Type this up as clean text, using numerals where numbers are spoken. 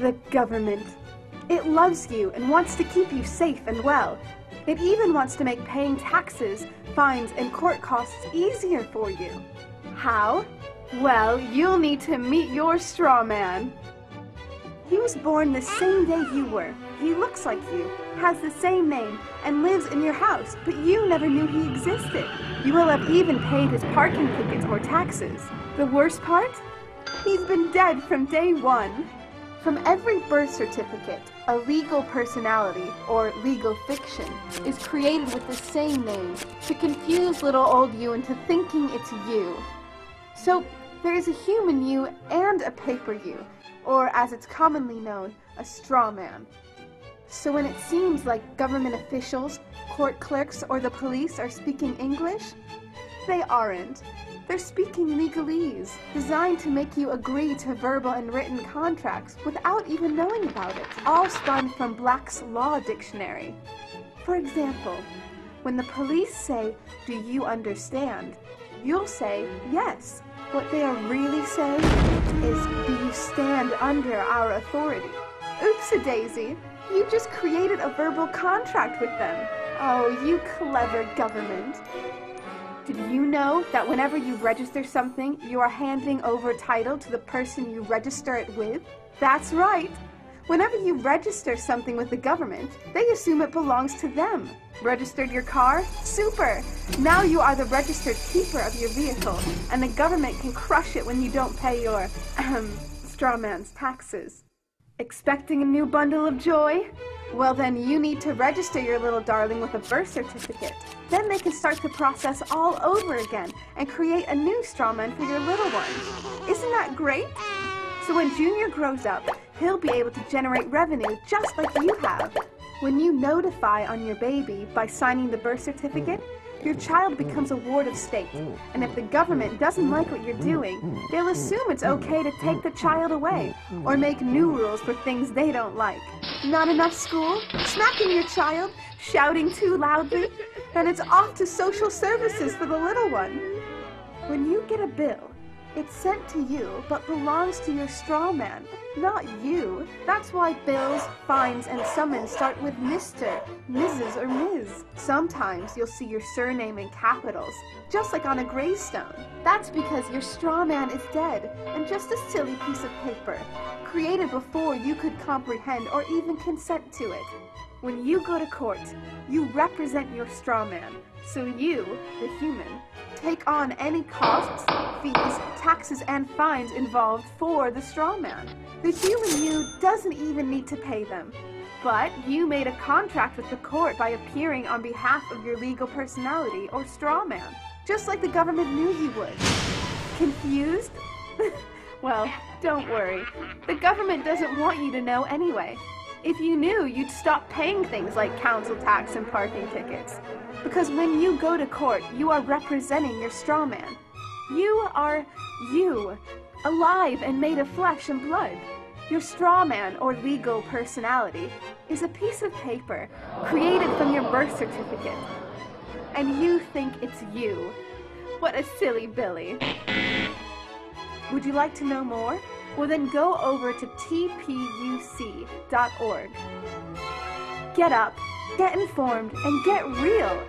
The government. It loves you and wants to keep you safe and well. It even wants to make paying taxes, fines, and court costs easier for you. How? Well, you'll need to meet your straw man. He was born the same day you were. He looks like you, has the same name, and lives in your house, but you never knew he existed. You will have even paid his parking tickets or taxes. The worst part? He's been dead from day one. From every birth certificate, a legal personality, or legal fiction, is created with the same name to confuse little old you into thinking it's you. So, there is a human you and a paper you, or as it's commonly known, a straw man. So when it seems like government officials, court clerks, or the police are speaking English, they aren't. They're speaking legalese, designed to make you agree to verbal and written contracts without even knowing about it, all spun from Black's Law Dictionary. For example, when the police say, "Do you understand?" you'll say, "Yes." What they are really saying is, "Do you stand under our authority?" Oops-a-daisy, you just created a verbal contract with them. Oh, you clever government. Did you know that whenever you register something, you are handing over title to the person you register it with? That's right. Whenever you register something with the government, they assume it belongs to them. Registered your car? Super! Now you are the registered keeper of your vehicle, and the government can crush it when you don't pay your, straw man's taxes. Expecting a new bundle of joy? Well then you need to register your little darling with a birth certificate. Then they can start the process all over again and create a new straw man for your little one. Isn't that great? So when Junior grows up, he'll be able to generate revenue just like you have. When you notify on your baby by signing the birth certificate, your child becomes a ward of state, and if the government doesn't like what you're doing, they'll assume it's okay to take the child away, or make new rules for things they don't like. Not enough school? Smacking your child? Shouting too loudly? And it's off to social services for the little one. When you get a bill, it's sent to you, but belongs to your straw man, not you. That's why bills, fines, and summons start with Mr., Mrs., or Ms. Sometimes you'll see your surname in capitals, just like on a gravestone. That's because your straw man is dead, and just a silly piece of paper, created before you could comprehend or even consent to it. When you go to court, you represent your straw man, so you, the human, take on any costs, fees, taxes, and fines involved for the straw man. The human you doesn't even need to pay them. But you made a contract with the court by appearing on behalf of your legal personality or straw man, just like the government knew you would. Confused? Well, don't worry. The government doesn't want you to know anyway. If you knew, you'd stop paying things like council tax and parking tickets. Because when you go to court, you are representing your straw man. You are you, alive and made of flesh and blood. Your straw man, or legal personality, is a piece of paper created from your birth certificate. And you think it's you. What a silly Billy. Would you like to know more? Well then go over to tpuc.org. Get up, get informed, and get real.